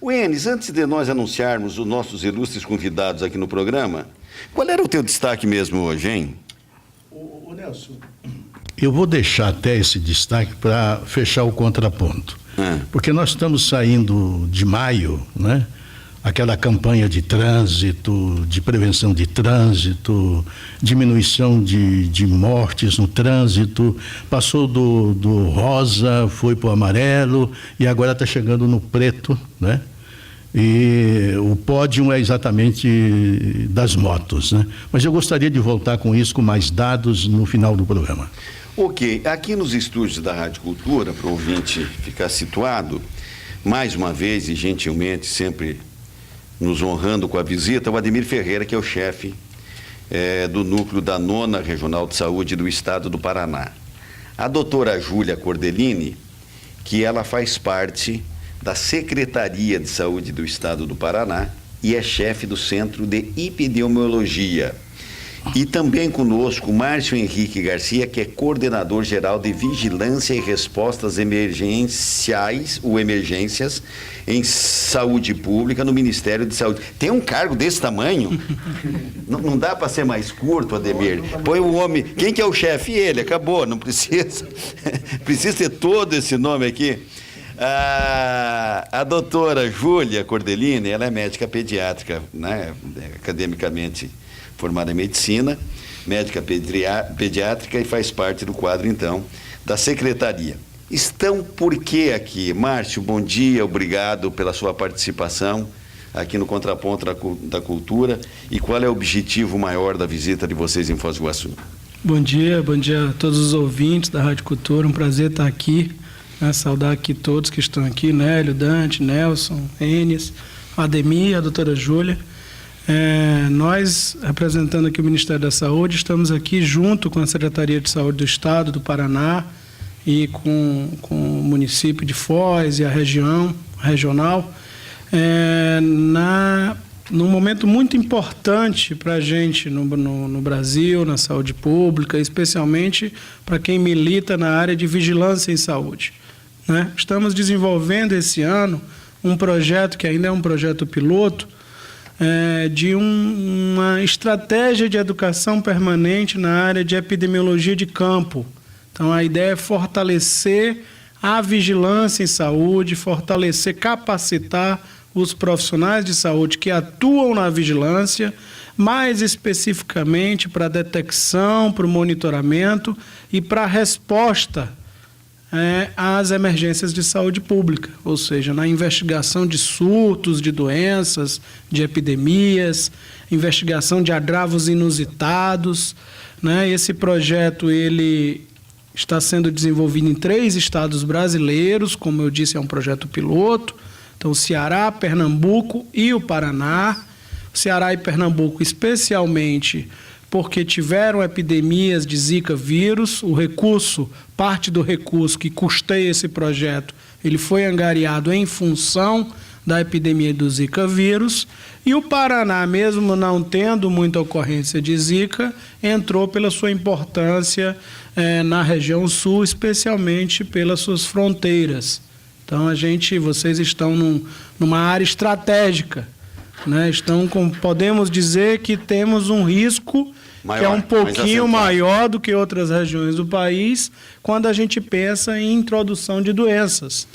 O Enes, antes de nós anunciarmos os nossos ilustres convidados aqui no programa, qual era o teu destaque mesmo hoje, hein? Ô Nelson, eu vou deixar até esse destaque para fechar o contraponto. Porque nós estamos saindo de maio, né? Aquela campanha de trânsito, de prevenção de trânsito, diminuição de mortes no trânsito, passou do rosa, foi para o amarelo e agora está chegando no preto, né? E o pódio é exatamente das motos, né? Mas eu gostaria de voltar com isso, com mais dados no final do programa. Ok, aqui nos estúdios da Rádio Cultura, para o ouvinte ficar situado, mais uma vez e gentilmente, sempre nos honrando com a visita, o Ademir Ferreira, que é o chefe do núcleo da 9ª Regional de Saúde do Estado do Paraná. A doutora Júlia Cordelini, que ela faz parte da Secretaria de Saúde do Estado do Paraná e é chefe do Centro de Epidemiologia. E também conosco Márcio Henrique Garcia, que é coordenador geral de Vigilância e Respostas Emergenciais, ou Emergências, em Saúde Pública no Ministério de Saúde. Tem um cargo desse tamanho? Não dá para ser mais curto, Ademir? Põe o homem... Quem que é o chefe? Ele, acabou, não precisa. Precisa ter todo esse nome aqui. A doutora Júlia Cordelini, ela é médica pediátrica, né, academicamente formada em medicina, médica pediátrica e faz parte do quadro, então, da secretaria. Estão por quê aqui? Márcio, bom dia, obrigado pela sua participação aqui no Contraponto da Cultura. E qual é o objetivo maior da visita de vocês em Foz do Iguaçu? Bom dia a todos os ouvintes da Rádio Cultura, um prazer estar aqui, né? Saudar aqui todos que estão aqui, Nélio, Dante, Nelson, Enes, Ademir, a doutora Júlia. Nós, representando aqui o Ministério da Saúde, estamos aqui junto com a Secretaria de Saúde do Estado do Paraná e com o município de Foz e a região regional, num momento muito importante para a gente no Brasil, na saúde pública, especialmente para quem milita na área de vigilância em saúde, né? Estamos desenvolvendo esse ano um projeto que ainda é um projeto piloto, de uma estratégia de educação permanente na área de epidemiologia de campo. Então, a ideia é fortalecer a vigilância em saúde, fortalecer, capacitar os profissionais de saúde que atuam na vigilância, mais especificamente para a detecção, para o monitoramento e para a resposta às emergências de saúde pública, ou seja, na investigação de surtos, de doenças, de epidemias, investigação de agravos inusitados, né? Esse projeto ele está sendo desenvolvido em 3 estados brasileiros, como eu disse, é um projeto piloto, então Ceará, Pernambuco e o Paraná. Ceará e Pernambuco especialmente porque tiveram epidemias de Zika vírus, parte do recurso que custeia esse projeto, ele foi angariado em função da epidemia do Zika vírus, e o Paraná, mesmo não tendo muita ocorrência de Zika, entrou pela sua importância na região sul, especialmente pelas suas fronteiras. Então, vocês estão numa área estratégica, né? Podemos dizer que temos um risco maior, que é um pouquinho maior do que outras regiões do país, quando a gente pensa em introdução de doenças.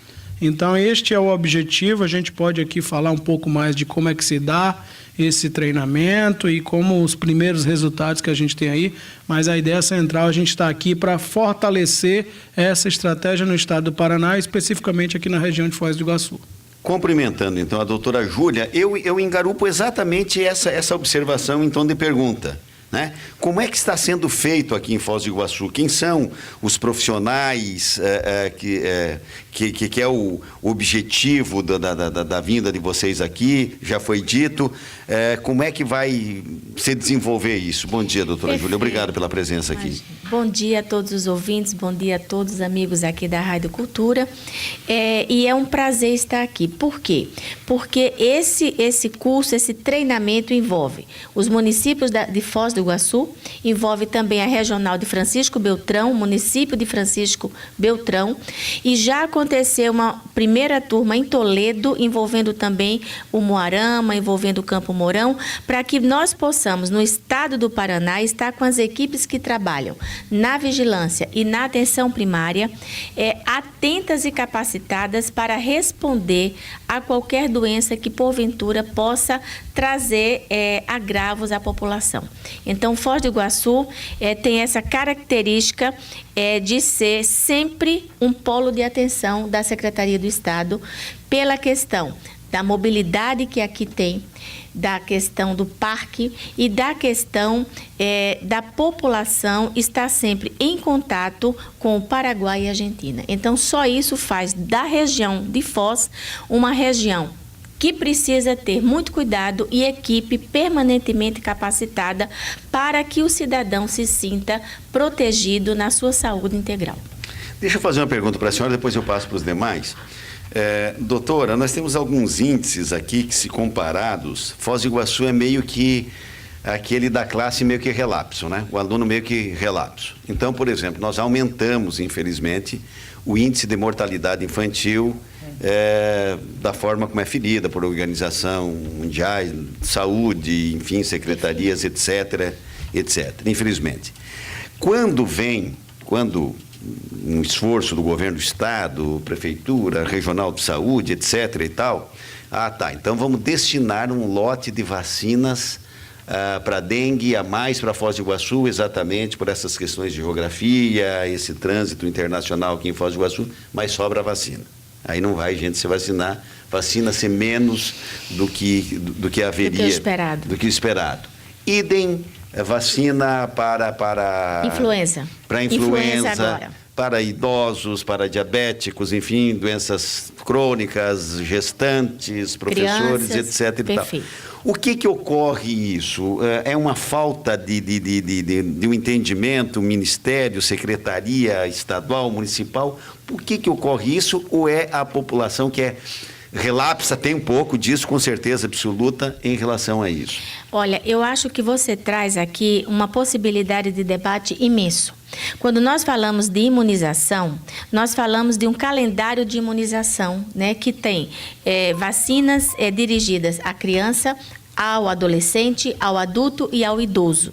Então, este é o objetivo. A gente pode aqui falar um pouco mais de como é que se dá esse treinamento e como os primeiros resultados que a gente tem aí, mas a ideia central, a gente está aqui para fortalecer essa estratégia no estado do Paraná, especificamente aqui na região de Foz do Iguaçu. Cumprimentando, então, a doutora Júlia, eu engarupo exatamente essa observação em tom de pergunta, né? Como é que está sendo feito aqui em Foz do Iguaçu? Quem são os profissionais que é o objetivo da vinda de vocês aqui? Já foi dito. Como é que vai se desenvolver isso? Bom dia, doutora Júlia. Obrigado pela presença aqui. Bom dia a todos os ouvintes, bom dia a todos os amigos aqui da Rádio Cultura. E é um prazer estar aqui. Por quê? Porque esse curso, esse treinamento envolve os municípios de Foz do Iguaçu, envolve também a Regional de Francisco Beltrão, município de Francisco Beltrão, e já aconteceu uma primeira turma em Toledo, envolvendo também o Moarama, envolvendo o Campo Mourão, para que nós possamos, no estado do Paraná, estar com as equipes que trabalham na vigilância e na atenção primária, atentas e capacitadas para responder a qualquer doença que, porventura, possa trazer agravos à população. Então, Foz do Iguaçu tem essa característica de ser sempre um polo de atenção da Secretaria do Estado pela questão da mobilidade que aqui tem, da questão do parque e da questão da população estar sempre em contato com o Paraguai e a Argentina. Então, só isso faz da região de Foz uma região que precisa ter muito cuidado e equipe permanentemente capacitada para que o cidadão se sinta protegido na sua saúde integral. Deixa eu fazer uma pergunta para a senhora, depois eu passo para os demais. Doutora, nós temos alguns índices aqui que, se comparados, Foz do Iguaçu é meio que aquele da classe meio que relapso, né? O aluno meio que relapso. Então, por exemplo, nós aumentamos, infelizmente, o índice de mortalidade infantil da forma como é ferida por Organização Mundial de Saúde, enfim, secretarias, etc., etc., infelizmente. Quando um esforço do governo do Estado, Prefeitura, Regional de Saúde, etc. e tal, então vamos destinar um lote de vacinas para dengue, a mais para Foz do Iguaçu, exatamente por essas questões de geografia, esse trânsito internacional aqui em Foz do Iguaçu, mas sobra a vacina. Aí não vai gente se vacinar, vacina-se menos do que haveria. Do que o esperado. Idem vacina para influenza. Para influenza agora. Para idosos, para diabéticos, enfim, doenças crônicas, gestantes, professores, crianças, etc. E tal. O que ocorre isso? É uma falta de um entendimento, ministério, secretaria estadual, municipal? Por que ocorre isso? Ou é a população que relapsa? Tem um pouco disso, com certeza absoluta, em relação a isso. Olha, eu acho que você traz aqui uma possibilidade de debate imenso. Quando nós falamos de imunização, nós falamos de um calendário de imunização, né, que tem vacinas dirigidas à criança, ao adolescente, ao adulto e ao idoso.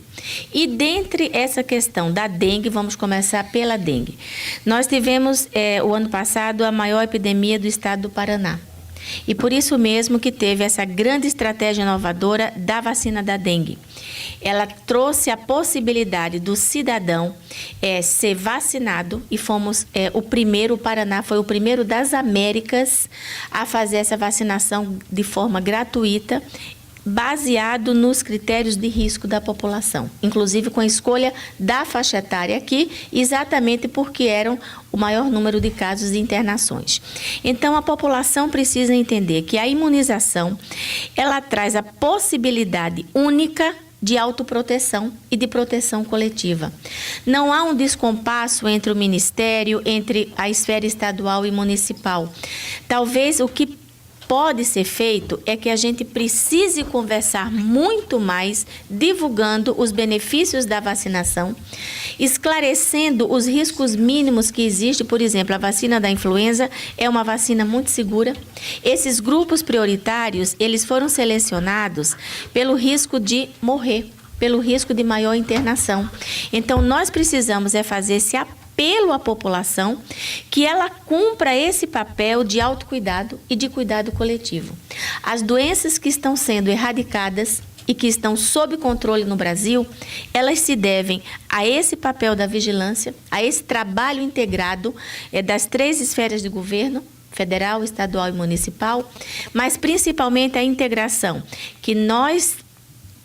E dentre essa questão da dengue, vamos começar pela dengue. Nós tivemos, o ano passado, a maior epidemia do estado do Paraná. E por isso mesmo que teve essa grande estratégia inovadora da vacina da dengue. Ela trouxe a possibilidade do cidadão ser vacinado e fomos o Paraná foi o primeiro das Américas a fazer essa vacinação de forma gratuita, baseado nos critérios de risco da população, inclusive com a escolha da faixa etária aqui, exatamente porque eram o maior número de casos de internações. Então, a população precisa entender que a imunização, ela traz a possibilidade única de autoproteção e de proteção coletiva. Não há um descompasso entre o Ministério, entre a esfera estadual e municipal. Talvez o que pode ser feito é que a gente precise conversar muito mais, divulgando os benefícios da vacinação, esclarecendo os riscos mínimos que existem. Por exemplo, a vacina da influenza é uma vacina muito segura. Esses grupos prioritários, eles foram selecionados pelo risco de morrer, pelo risco de maior internação. Então, nós precisamos fazer esse apelo à população, que ela cumpra esse papel de autocuidado e de cuidado coletivo. As doenças que estão sendo erradicadas e que estão sob controle no Brasil, elas se devem a esse papel da vigilância, a esse trabalho integrado das 3 esferas de governo, federal, estadual e municipal, mas principalmente a integração que nós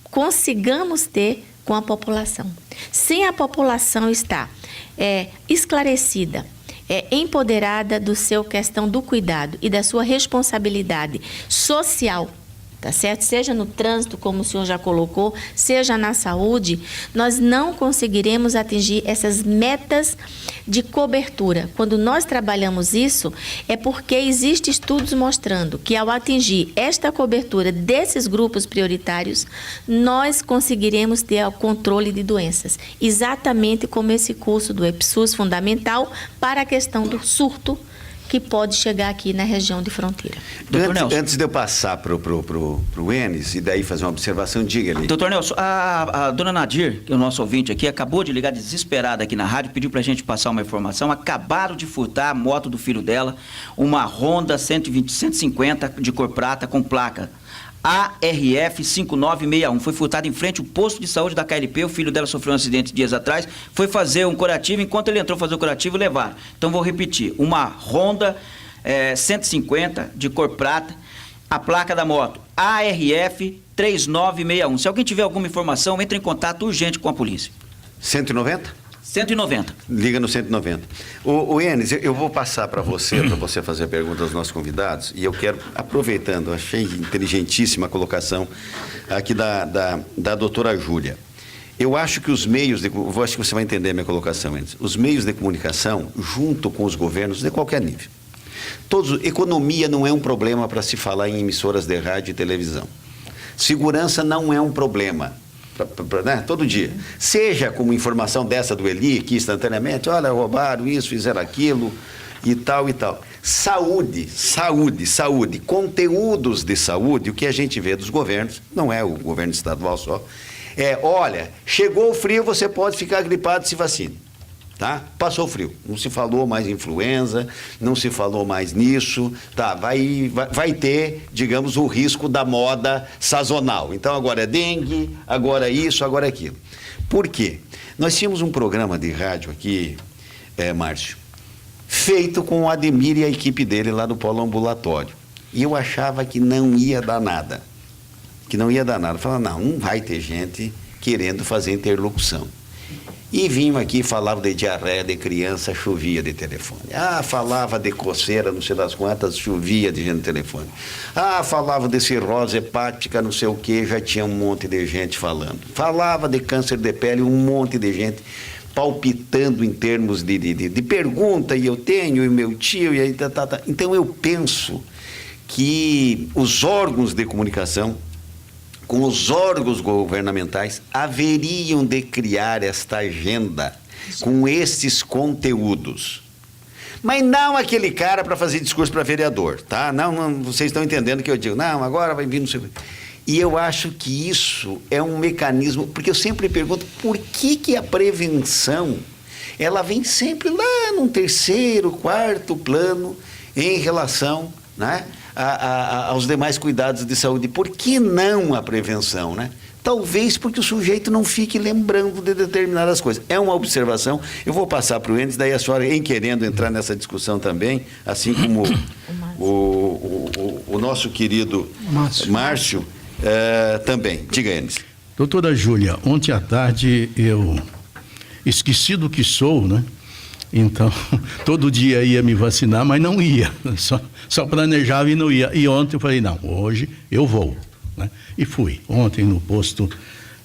consigamos ter com a população. Sem a população estar esclarecida, empoderada do seu questão do cuidado e da sua responsabilidade social tá certo? Seja no trânsito, como o senhor já colocou, seja na saúde, nós não conseguiremos atingir essas metas de cobertura. Quando nós trabalhamos isso, é porque existem estudos mostrando que ao atingir esta cobertura desses grupos prioritários, nós conseguiremos ter o controle de doenças. Exatamente como esse curso do EPSUS fundamental para a questão do surto que pode chegar aqui na região de fronteira. Antes de eu passar para o Enes e daí fazer uma observação, diga ali. Doutor Nelson, a dona Nadir, que é o nosso ouvinte aqui, acabou de ligar desesperada aqui na rádio, pediu para a gente passar uma informação. Acabaram de furtar a moto do filho dela, uma Honda 150 de cor prata com placa ARF 5961. Foi furtado em frente ao posto de saúde da KLP. O filho dela sofreu um acidente dias atrás. Foi fazer um curativo. Enquanto ele entrou fazer o curativo, levaram. Então, vou repetir. Uma Honda 150 de cor prata. A placa da moto ARF 3961. Se alguém tiver alguma informação, entre em contato urgente com a polícia. 190? 190. Liga no 190. O Enes, eu vou passar para você fazer a pergunta aos nossos convidados, e eu quero, aproveitando, achei inteligentíssima a colocação aqui da doutora Júlia. Eu acho que os meios, acho que você vai entender a minha colocação, Enes. Os meios de comunicação, junto com os governos, de qualquer nível. Economia não é um problema para se falar em emissoras de rádio e televisão. Segurança não é um problema. Né? Todo dia. Seja como informação dessa do Eli, que instantaneamente, olha, roubaram isso, fizeram aquilo e tal e tal. Saúde. Conteúdos de saúde, o que a gente vê dos governos, não é o governo estadual só, olha, chegou o frio, você pode ficar gripado, se vacine. Tá? Passou o frio, não se falou mais influenza, não se falou mais nisso, tá? Vai ter, digamos, o risco da moda sazonal. Então agora é dengue, agora isso, agora aquilo. Por quê? Nós tínhamos um programa de rádio aqui, Márcio, feito com o Ademir e a equipe dele lá do Polo Ambulatório. E eu achava que não ia dar nada. Eu falava, não vai ter gente querendo fazer interlocução. E vinham aqui, falavam de diarreia de criança, chovia de telefone. Falava de coceira, não sei das quantas, chovia de gente no telefone. Falava de cirrose hepática, não sei o quê, já tinha um monte de gente falando. Falava de câncer de pele, um monte de gente palpitando em termos de pergunta, e eu tenho, e meu tio, e aí tá. Então eu penso que os órgãos de comunicação, com os órgãos governamentais, haveriam de criar esta agenda com esses conteúdos. Mas não aquele cara para fazer discurso para vereador, tá? Não, vocês estão entendendo o que eu digo. Não, agora vai vir no seu... E eu acho que isso é um mecanismo, porque eu sempre pergunto por que a prevenção, ela vem sempre lá num terceiro, quarto plano em relação, né, aos demais cuidados de saúde. Por que não a prevenção, né? Talvez porque o sujeito não fique lembrando de determinadas coisas. É uma observação. Eu vou passar para o Enes, daí a senhora, em querendo entrar nessa discussão também, assim como o nosso querido Márcio também. Diga, Enes. Doutora Júlia, ontem à tarde eu esqueci do que sou, né? Então, todo dia ia me vacinar, mas não ia. Só planejava e não ia. E ontem eu falei, não, hoje eu vou. Né? E fui. Ontem no posto,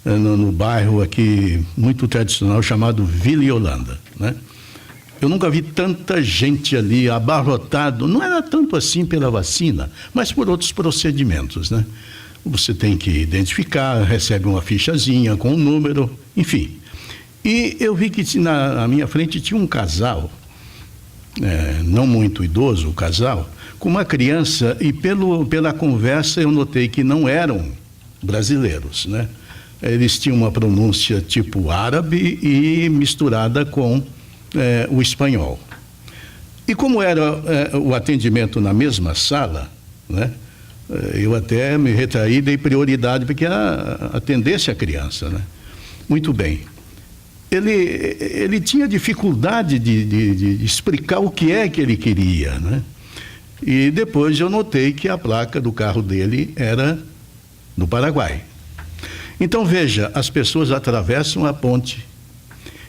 no bairro aqui, muito tradicional, chamado Vila Yolanda. Né? Eu nunca vi tanta gente ali abarrotado. Não era tanto assim pela vacina, mas por outros procedimentos. Né? Você tem que identificar, recebe uma fichazinha com um número, enfim. E eu vi que na minha frente tinha um casal, não muito idoso o casal, com uma criança, e pela conversa eu notei que não eram brasileiros, né? Eles tinham uma pronúncia tipo árabe e misturada com o espanhol. E como era o atendimento na mesma sala, né? Eu até me retraí, dei prioridade porque atendesse a criança, né? Muito bem. Ele tinha dificuldade de explicar o que é que ele queria, né? E depois eu notei que a placa do carro dele era do Paraguai. Então, veja, as pessoas atravessam a ponte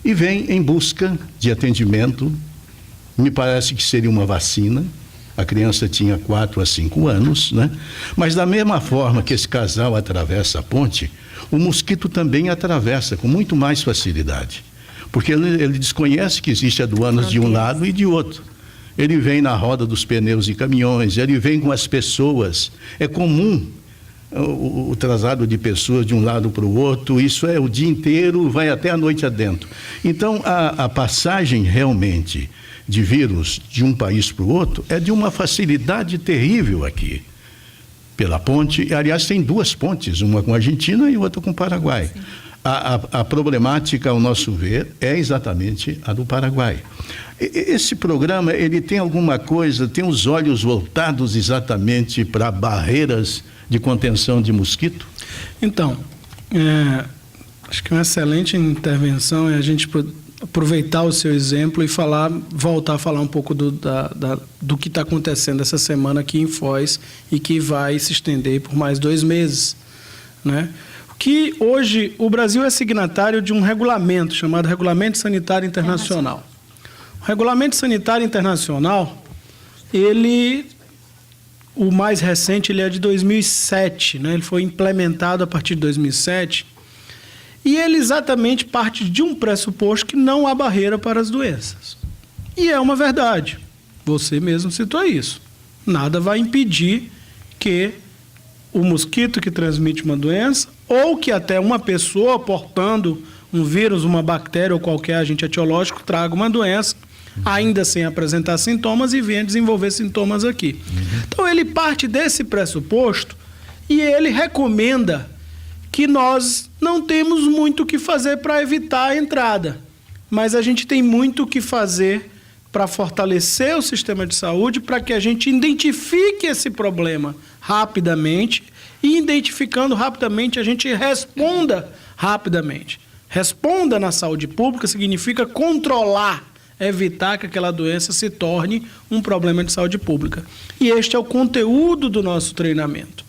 e vêm em busca de atendimento. Me parece que seria uma vacina. a criança tinha 4 a 5 anos, né? Mas da mesma forma que esse casal atravessa a ponte, o mosquito também atravessa com muito mais facilidade, porque ele desconhece que existe aduanas de um lado e de outro. Ele vem na roda dos pneus de caminhões, ele vem com as pessoas. É comum o traslado de pessoas de um lado para o outro, isso é o dia inteiro, vai até a noite adentro. Então, a passagem realmente de vírus de um país para o outro é de uma facilidade terrível aqui, pela ponte. Aliás, tem 2 pontes, uma com a Argentina e outra com o Paraguai. A problemática, ao nosso ver, é exatamente a do Paraguai. Esse programa, ele tem alguma coisa, tem os olhos voltados exatamente para barreiras de contenção de mosquito? Então, acho que uma excelente intervenção é a gente aproveitar o seu exemplo e voltar a falar um pouco do que está acontecendo essa semana aqui em Foz e que vai se estender por mais 2 meses, né? Que hoje o Brasil é signatário de um regulamento chamado Regulamento Sanitário Internacional. O Regulamento Sanitário Internacional, o mais recente, ele é de 2007, né? Ele foi implementado a partir de 2007 e ele exatamente parte de um pressuposto que não há barreira para as doenças. E é uma verdade. Você mesmo citou isso. Nada vai impedir que o mosquito que transmite uma doença ou que até uma pessoa portando um vírus, uma bactéria ou qualquer agente etiológico traga uma doença, ainda sem apresentar sintomas e venha desenvolver sintomas aqui. Então, ele parte desse pressuposto e ele recomenda que nós não temos muito o que fazer para evitar a entrada, mas a gente tem muito o que fazer para fortalecer o sistema de saúde, para que a gente identifique esse problema rapidamente e, identificando rapidamente, a gente responda rapidamente. Responda na saúde pública significa controlar, evitar que aquela doença se torne um problema de saúde pública. E este é o conteúdo do nosso treinamento.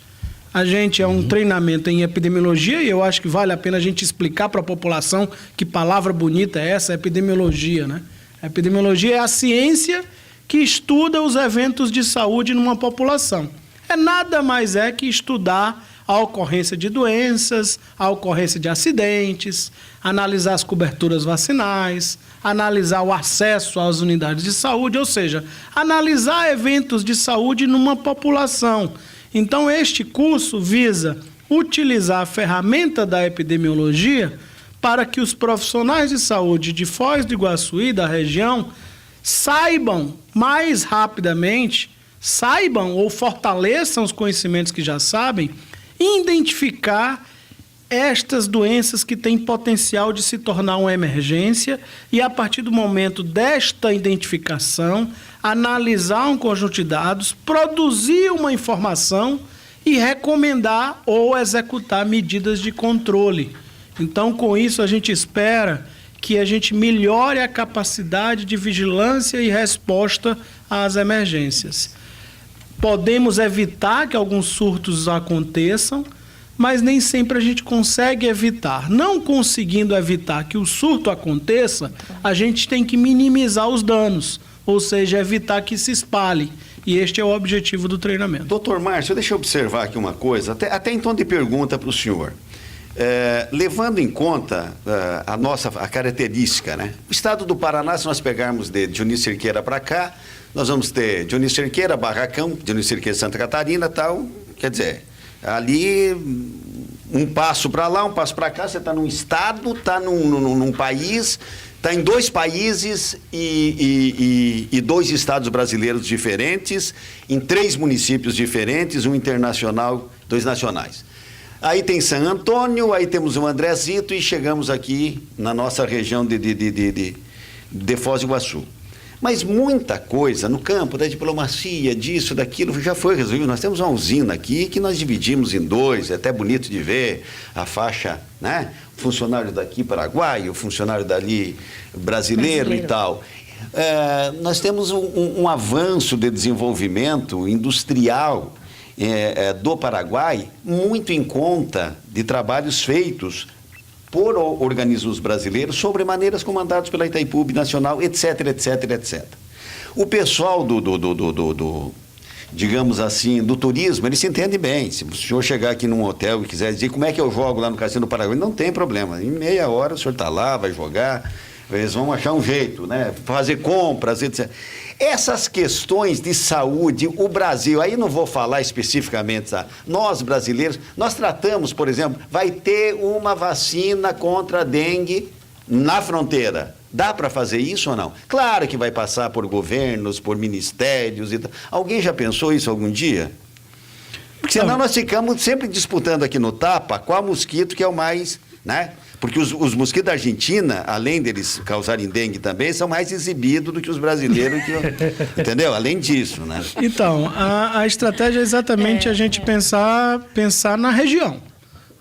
A gente é um treinamento em epidemiologia e eu acho que vale a pena a gente explicar para a população que palavra bonita é essa, epidemiologia, né? A epidemiologia é a ciência que estuda os eventos de saúde numa população. Nada mais é que estudar a ocorrência de doenças, a ocorrência de acidentes, analisar as coberturas vacinais, analisar o acesso às unidades de saúde, ou seja, analisar eventos de saúde numa população. Então, este curso visa utilizar a ferramenta da epidemiologia para que os profissionais de saúde de Foz do Iguaçu e da região saibam mais rapidamente, ou fortaleçam os conhecimentos que já sabem, e identificar estas doenças que têm potencial de se tornar uma emergência e, a partir do momento desta identificação, analisar um conjunto de dados, produzir uma informação e recomendar ou executar medidas de controle. Então, com isso, a gente espera que a gente melhore a capacidade de vigilância e resposta às emergências. Podemos evitar que alguns surtos aconteçam, mas nem sempre a gente consegue evitar. Não conseguindo evitar que o surto aconteça, a gente tem que minimizar os danos, ou seja, evitar que se espalhe. E este é o objetivo do treinamento. Doutor Márcio, deixa eu observar aqui uma coisa, até em tom de pergunta para o senhor. Levando em conta a característica, né? O estado do Paraná, se nós pegarmos de Dionísio Cerqueira para cá, nós vamos ter Dionísio Cerqueira, Barracão, Dionísio Cerqueira, Santa Catarina, tal. Quer dizer, ali um passo para lá, um passo para cá, você está num estado, está num país, está em 2 países e 2 estados brasileiros diferentes, em 3 municípios diferentes, um internacional, 2 nacionais. Aí tem San Antônio, aí temos o Andrezito e chegamos aqui na nossa região de Foz do Iguaçu. Mas muita coisa no campo da diplomacia, disso, daquilo, já foi resolvido. Nós temos uma usina aqui que nós dividimos em 2, é até bonito de ver a faixa, né? O funcionário daqui paraguaio, o funcionário dali brasileiro. E tal. Nós temos um avanço de desenvolvimento industrial do Paraguai, muito em conta de trabalhos feitos por organismos brasileiros sobre maneiras comandados pela Itaipu Nacional, etc, etc, etc. O pessoal digamos assim, do turismo, ele se entende bem. Se o senhor chegar aqui num hotel e quiser dizer como é que eu jogo lá no Cassino do Paraguai, não tem problema. Em meia hora o senhor está lá, vai jogar, eles vão achar um jeito, né? Fazer compras, etc. Essas questões de saúde, o Brasil, aí não vou falar especificamente, tá? Nós brasileiros, nós tratamos, por exemplo, vai ter uma vacina contra a dengue na fronteira. Dá para fazer isso ou não? Claro que vai passar por governos, por ministérios e tal. Alguém já pensou isso algum dia? Porque senão nós ficamos sempre disputando aqui no tapa qual mosquito que é o mais, né? Porque os mosquitos da Argentina, além deles causarem dengue também, são mais exibidos do que os brasileiros, entendeu? Além disso, né? Então, a estratégia é exatamente a gente pensar na região,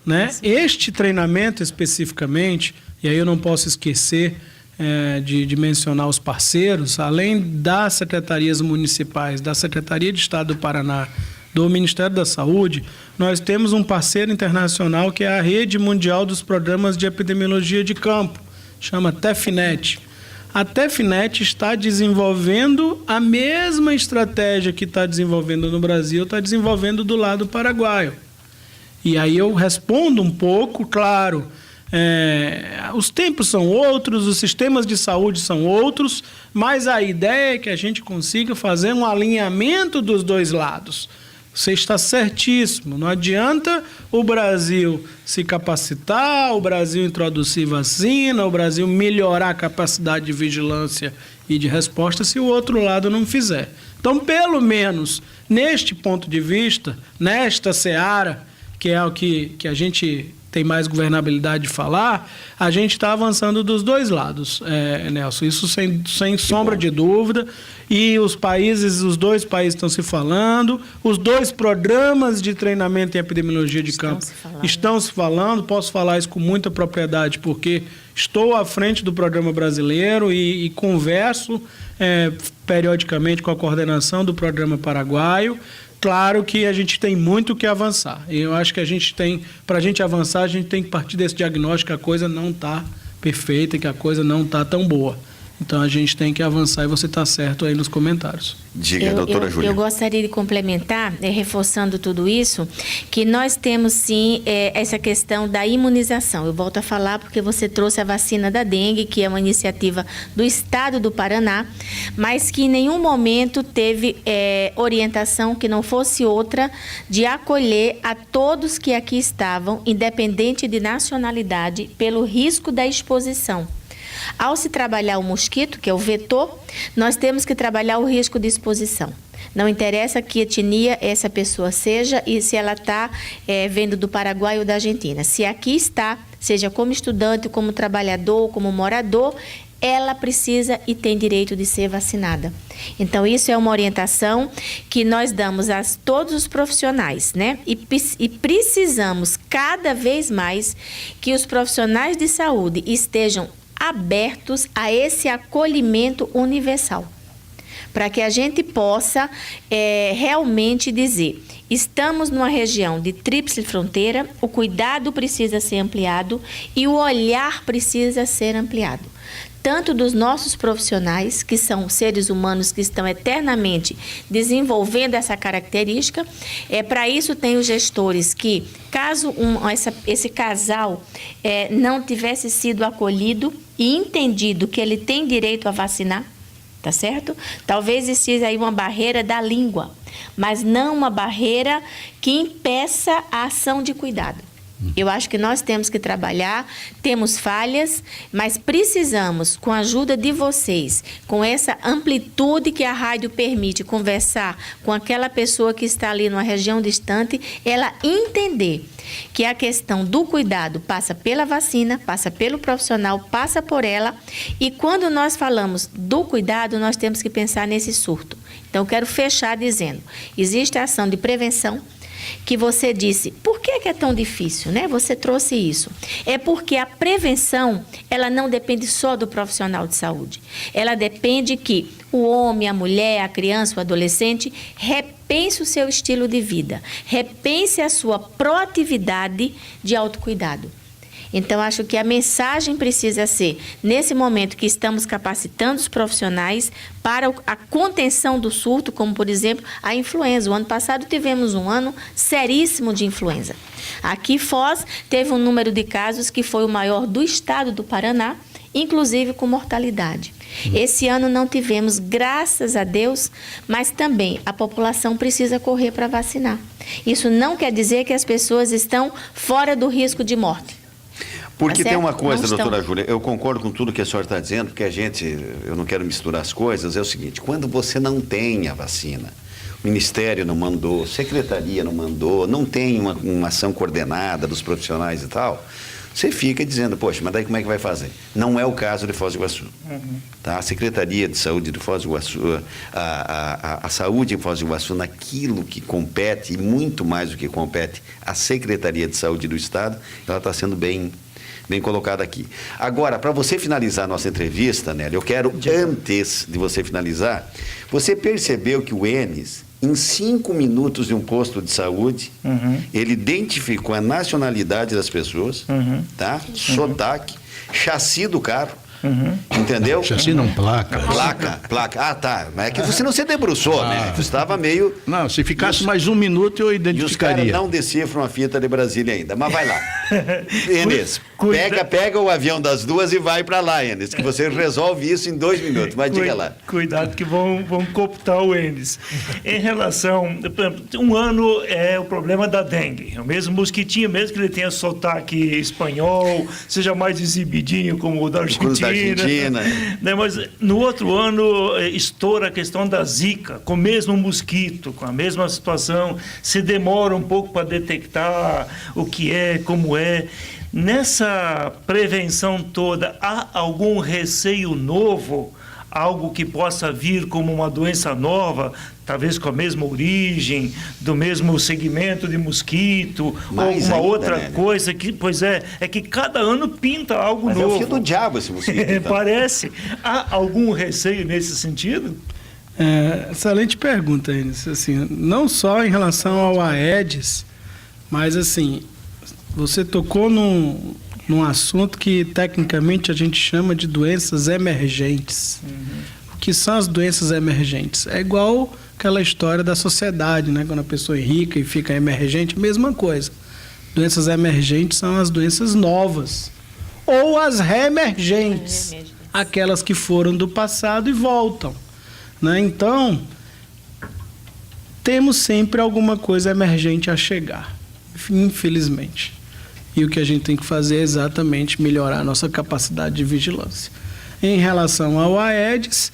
né? Este treinamento especificamente, e aí eu não posso esquecer de mencionar os parceiros, além das secretarias municipais, da Secretaria de Estado do Paraná, do Ministério da Saúde, nós temos um parceiro internacional que é a Rede Mundial dos Programas de Epidemiologia de Campo, chama TEFNET. A TEFNET está desenvolvendo a mesma estratégia que está desenvolvendo no Brasil, está desenvolvendo do lado paraguaio. E aí eu respondo um pouco, claro, os tempos são outros, os sistemas de saúde são outros, mas a ideia é que a gente consiga fazer um alinhamento dos dois lados. Você está certíssimo, não adianta o Brasil se capacitar, o Brasil introduzir vacina, o Brasil melhorar a capacidade de vigilância e de resposta se o outro lado não fizer. Então, pelo menos, neste ponto de vista, nesta seara, que é o que a gente tem mais governabilidade de falar, a gente está avançando dos dois lados, Nelson, isso sem sombra de dúvida, e os dois países estão se falando, os dois programas de treinamento em epidemiologia de campo estão se falando, posso falar isso com muita propriedade, porque estou à frente do programa brasileiro e converso periodicamente com a coordenação do programa paraguaio. Claro que a gente tem muito que avançar. E eu acho que para a gente avançar, a gente tem que partir desse diagnóstico que a coisa não está perfeita, que a coisa não está tão boa. Então a gente tem que avançar e você está certo aí nos comentários. Diga, doutora Júlia. Eu gostaria de complementar, reforçando tudo isso, que nós temos sim essa questão da imunização. Eu volto a falar porque você trouxe a vacina da dengue, que é uma iniciativa do Estado do Paraná, mas que em nenhum momento teve orientação que não fosse outra de acolher a todos que aqui estavam, independente de nacionalidade, pelo risco da exposição. Ao se trabalhar o mosquito, que é o vetor, nós temos que trabalhar o risco de exposição. Não interessa que etnia essa pessoa seja e se ela está vindo do Paraguai ou da Argentina. Se aqui está, seja como estudante, como trabalhador, como morador, ela precisa e tem direito de ser vacinada. Então, isso é uma orientação que nós damos a todos os profissionais, né? E precisamos cada vez mais que os profissionais de saúde estejam abertos a esse acolhimento universal, para que a gente possa realmente dizer, estamos numa região de tríplice fronteira, o cuidado precisa ser ampliado e o olhar precisa ser ampliado. Tanto dos nossos profissionais, que são seres humanos que estão eternamente desenvolvendo essa característica. Para isso tem os gestores que, caso esse casal não tivesse sido acolhido e entendido que ele tem direito a vacinar, tá certo? Talvez exista aí uma barreira da língua, mas não uma barreira que impeça a ação de cuidado. Eu acho que nós temos que trabalhar, temos falhas, mas precisamos, com a ajuda de vocês, com essa amplitude que a rádio permite conversar com aquela pessoa que está ali numa região distante, ela entender que a questão do cuidado passa pela vacina, passa pelo profissional, passa por ela, e quando nós falamos do cuidado, nós temos que pensar nesse surto. Então, eu quero fechar dizendo, existe a ação de prevenção, que você disse, por que é tão difícil, né? Você trouxe isso. É porque a prevenção, ela não depende só do profissional de saúde. Ela depende que o homem, a mulher, a criança, o adolescente, repense o seu estilo de vida, repense a sua proatividade de autocuidado. Então, acho que a mensagem precisa ser, nesse momento que estamos capacitando os profissionais para a contenção do surto, como, por exemplo, a influenza. O ano passado tivemos um ano seríssimo de influenza. Aqui, Foz teve um número de casos que foi o maior do estado do Paraná, inclusive com mortalidade. Esse ano não tivemos, graças a Deus, mas também a população precisa correr para vacinar. Isso não quer dizer que as pessoas estão fora do risco de morte. Porque Tá tem uma certo? coisa, Não estão. doutora Júlia, eu concordo com tudo que a senhora está dizendo, porque eu não quero misturar as coisas, é o seguinte, quando você não tem a vacina, o Ministério não mandou, Secretaria não mandou, não tem uma ação coordenada dos profissionais e tal, você fica dizendo, poxa, mas daí como é que vai fazer? Não é o caso de Foz do Iguaçu. Tá? A Secretaria de Saúde de Foz do Iguaçu, a saúde em Foz do Iguaçu, naquilo que compete, e muito mais do que compete, a Secretaria de Saúde do Estado, ela está sendo bem colocada aqui. Agora, para você finalizar a nossa entrevista, Nélia, eu quero, antes de você finalizar, você percebeu que o Enes, em 5 minutos de um posto de saúde, ele identificou a nacionalidade das pessoas, tá? Sotaque, chassi do carro, entendeu? Chassi não, placa. Placa. Ah, tá. Mas é que você não se debruçou, né? Você estava meio... Não, se ficasse mais um minuto eu E os caras identificaria. não decifram a fita de Brasília ainda. Mas vai lá. Enes, pega o avião das duas e vai para lá, Enes, que você resolve isso em 2 minutos. Mas diga lá. Cuidado que vão cooptar o Enes. Em relação... Um ano é o problema da dengue. O mesmo mosquitinho, mesmo que ele tenha sotaque espanhol, seja mais exibidinho como o da Argentina. Né? Mas no outro ano estoura a questão da zika, com o mesmo mosquito, com a mesma situação. Se demora um pouco para detectar o que é, como é. Nessa prevenção toda, há algum receio novo? Algo que possa vir como uma doença nova, talvez com a mesma origem, do mesmo segmento de mosquito, Mais ou alguma ainda, outra né? coisa que, pois é que cada ano pinta algo Mas novo. é o fio do diabo esse mosquito. Então. Parece. Há algum receio nesse sentido? Excelente pergunta, Enes. Assim, não só em relação ao Aedes, mas assim, você tocou num assunto que tecnicamente a gente chama de doenças emergentes. O que são as doenças emergentes? É igual aquela história da sociedade, né? Quando a pessoa é rica e fica emergente, mesma coisa. Doenças emergentes são as doenças novas. Ou as reemergentes, aquelas que foram do passado e voltam. Né? Então, temos sempre alguma coisa emergente a chegar, infelizmente. E o que a gente tem que fazer é exatamente melhorar a nossa capacidade de vigilância. Em relação ao Aedes,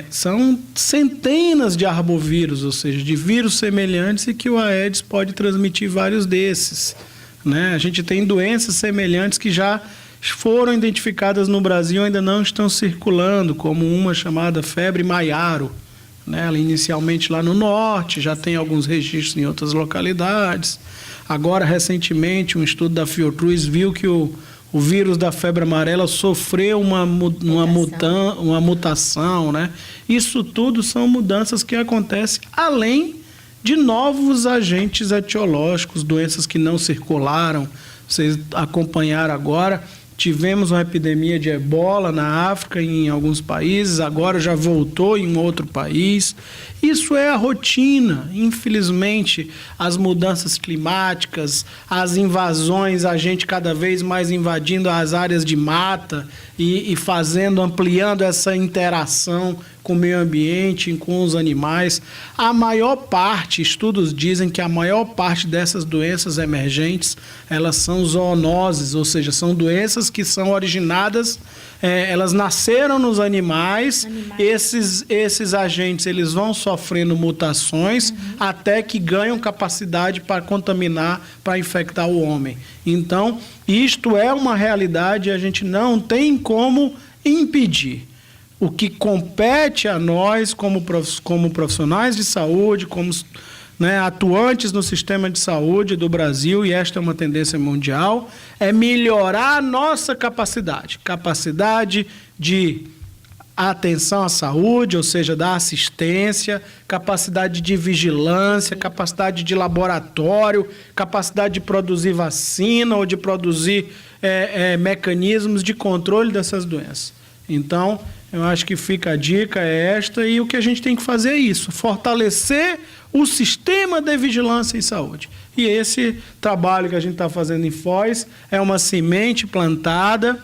são centenas de arbovírus, ou seja, de vírus semelhantes, e que o Aedes pode transmitir vários desses. Né? A gente tem doenças semelhantes que já foram identificadas no Brasil, ainda não estão circulando, como uma chamada febre maiaro. Né? Ela inicialmente lá no norte, já tem alguns registros em outras localidades. Agora, recentemente, um estudo da Fiocruz viu que o vírus da febre amarela sofreu uma mutação, né? Isso tudo são mudanças que acontecem além de novos agentes etiológicos, doenças que não circularam. Vocês acompanharam agora, tivemos uma epidemia de ebola na África em alguns países, agora já voltou em um outro país. Isso é a rotina, infelizmente, as mudanças climáticas, as invasões, a gente cada vez mais invadindo as áreas de mata e ampliando essa interação com o meio ambiente, com os animais. A maior parte, estudos dizem que a maior parte dessas doenças emergentes, elas são zoonoses, ou seja, são doenças que são originadas, elas nasceram nos animais. Esses agentes, eles vão sofrendo mutações até que ganham capacidade para contaminar, para infectar o homem. Então, isto é uma realidade e a gente não tem como impedir. O que compete a nós, como profissionais de saúde, como atuantes no sistema de saúde do Brasil, e esta é uma tendência mundial, é melhorar a nossa capacidade de a atenção à saúde, ou seja, da assistência, capacidade de vigilância, capacidade de laboratório, capacidade de produzir vacina ou de produzir mecanismos de controle dessas doenças. Então, eu acho que fica a dica esta, e o que a gente tem que fazer é isso, fortalecer o sistema de vigilância em saúde. E esse trabalho que a gente está fazendo em Foz é uma semente plantada.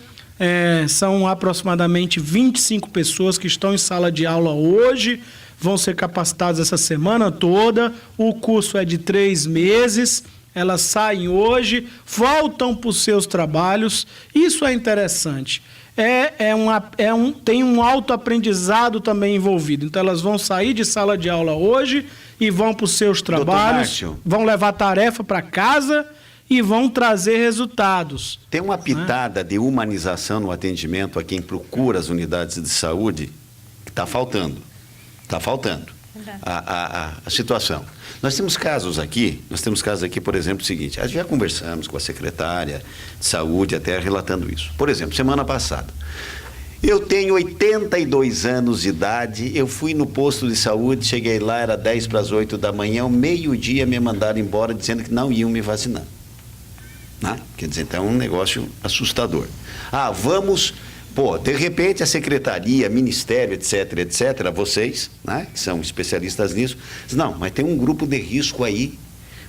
São aproximadamente 25 pessoas que estão em sala de aula hoje, vão ser capacitadas essa semana toda. O curso é de 3 meses, elas saem hoje, voltam para os seus trabalhos. Isso é interessante. Tem um autoaprendizado também envolvido. Então, elas vão sair de sala de aula hoje e vão para os seus trabalhos, vão levar tarefa para casa e vão trazer resultados. Tem uma pitada de humanização no atendimento a quem procura as unidades de saúde que está faltando. Está faltando a situação. Nós temos casos aqui, por exemplo, o seguinte, já conversamos com a secretária de saúde até relatando isso. Por exemplo, semana passada, eu tenho 82 anos de idade, eu fui no posto de saúde, cheguei lá, era 10 para as 8 da manhã, ao meio-dia me mandaram embora dizendo que não iam me vacinar. Quer dizer, então é um negócio assustador. De repente a secretaria, ministério, etc., vocês, que são especialistas nisso, dizem, não, mas tem um grupo de risco aí,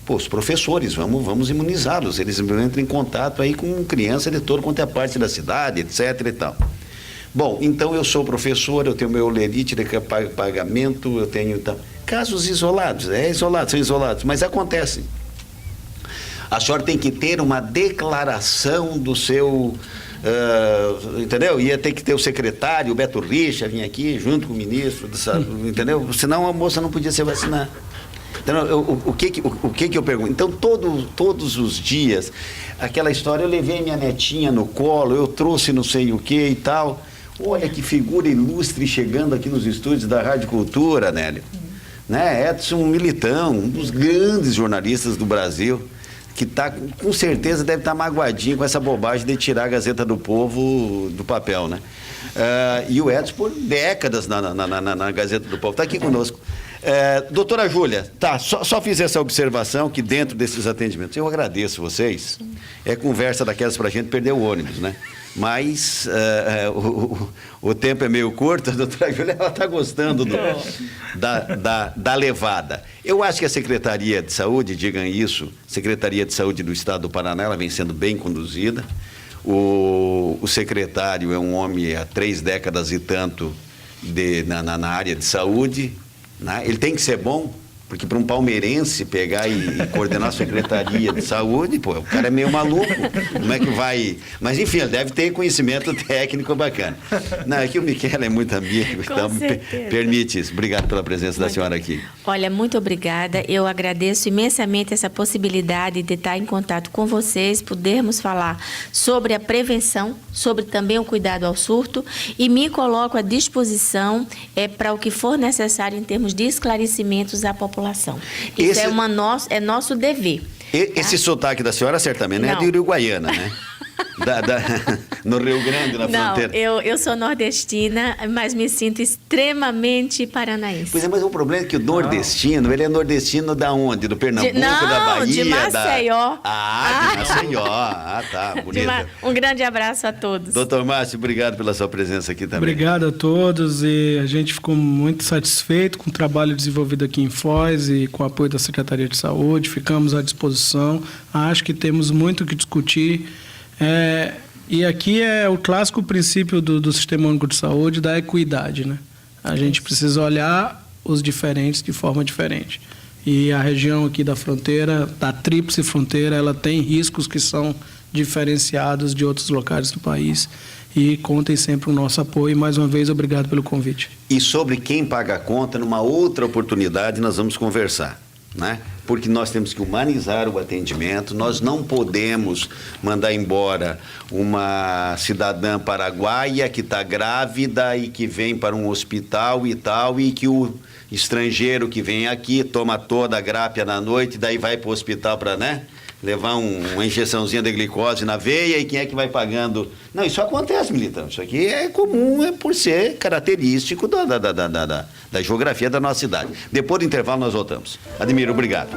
os professores, vamos imunizá-los, eles entram em contato aí com criança de todo quanto é parte da cidade, etc. e tal. Bom, então eu sou professor, eu tenho meu olerite de pagamento, eu tenho então, casos isolados, são isolados, mas acontecem. A senhora tem que ter uma declaração do seu, entendeu? Ia ter que ter o secretário, o Beto Richa, vir aqui junto com o ministro, entendeu? Senão a moça não podia se vacinar. Então, o que eu pergunto? Então, todos os dias, aquela história, eu levei minha netinha no colo, eu trouxe não sei o que e tal. Olha que figura ilustre chegando aqui nos estúdios da Rádio Cultura, Nélio. Edson Militão, um dos grandes jornalistas do Brasil, que com certeza deve estar magoadinho com essa bobagem de tirar a Gazeta do Povo do papel, e o Edson por décadas na Gazeta do Povo. Está aqui conosco. Doutora Júlia, só fiz essa observação que dentro desses atendimentos, eu agradeço vocês, é conversa daquelas para a gente perder o ônibus, mas o tempo é meio curto, a doutora Júlia está gostando da levada. Eu acho que a Secretaria de Saúde, digam isso, Secretaria de Saúde do Estado do Paraná, ela vem sendo bem conduzida. O secretário é um homem há 3 décadas e tanto na área de saúde. Ele tem que ser bom, porque para um palmeirense pegar e coordenar a Secretaria de Saúde, o cara é meio maluco, como é que vai... Mas, enfim, ele deve ter conhecimento técnico bacana. Aqui o Michele é muito amigo, então permite isso. Obrigado pela presença da senhora aqui. Olha, muito obrigada. Eu agradeço imensamente essa possibilidade de estar em contato com vocês, podermos falar sobre a prevenção, sobre também o cuidado ao surto, e me coloco à disposição para o que for necessário em termos de esclarecimentos à população. Isso é nosso dever. Esse sotaque da senhora certamente não é de Uruguaiana, no Rio Grande, na fronteira. Não, eu sou nordestina, mas me sinto extremamente paranaense. Pois é, mas o problema é que o nordestino, ele é nordestino da onde? Do Pernambuco, da Bahia? De Maceió. De Maceió. Tá, bonito. Um grande abraço a todos. Doutor Márcio, obrigado pela sua presença aqui também. Obrigado a todos, e a gente ficou muito satisfeito com o trabalho desenvolvido aqui em Foz e com o apoio da Secretaria de Saúde. Ficamos à disposição. Acho que temos muito o que discutir. E aqui é o clássico princípio do Sistema Único de Saúde, da equidade, A gente precisa olhar os diferentes de forma diferente. E a região aqui da fronteira, da tríplice fronteira, ela tem riscos que são diferenciados de outros locais do país. E contem sempre o nosso apoio. Mais uma vez, obrigado pelo convite. E sobre quem paga a conta, numa outra oportunidade, nós vamos conversar, Porque nós temos que humanizar o atendimento, nós não podemos mandar embora uma cidadã paraguaia que está grávida e que vem para um hospital e tal, e que o estrangeiro que vem aqui toma toda a grápia na noite, daí vai para o hospital para, levar uma injeçãozinha de glicose na veia e quem é que vai pagando? Não, isso acontece, militante. Isso aqui é comum, é por ser característico da geografia da nossa cidade. Depois do intervalo nós voltamos. Ademir, obrigado.